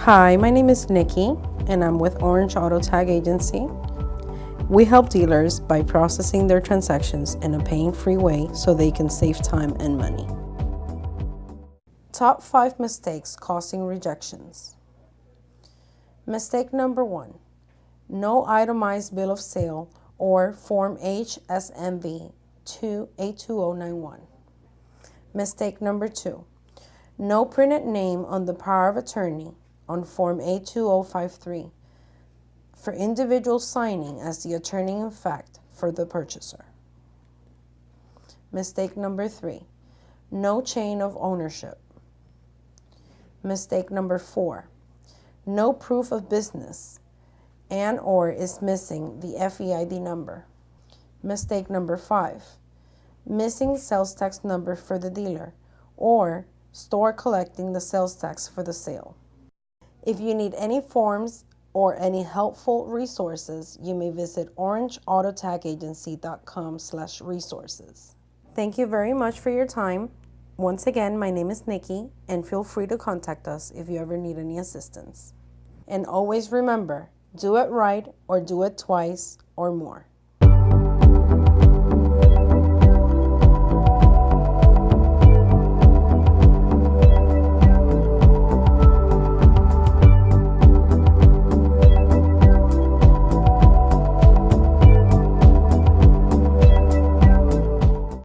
Hi, my name is Nikki, and I'm with Orange Auto Tag Agency. We help dealers by processing their transactions in a pain-free way so they can save time and money. Top 5 mistakes causing rejections. Mistake number 1. No itemized bill of sale or Form HSMV 82091. Mistake number 2. No printed name on the power of attorney on Form 82053 for individual signing as the attorney in fact for the purchaser. Mistake number 3. No chain of ownership. Mistake number 4. No proof of business and/or is missing the FEID number. Mistake number 5. Missing sales tax number for the dealer or store collecting the sales tax for the sale. If you need any forms or any helpful resources, you may visit orangeautotagagency.com/resources. Thank you very much for your time. Once again, my name is Nikki, and feel free to contact us if you ever need any assistance. And always remember, do it right or do it twice or more.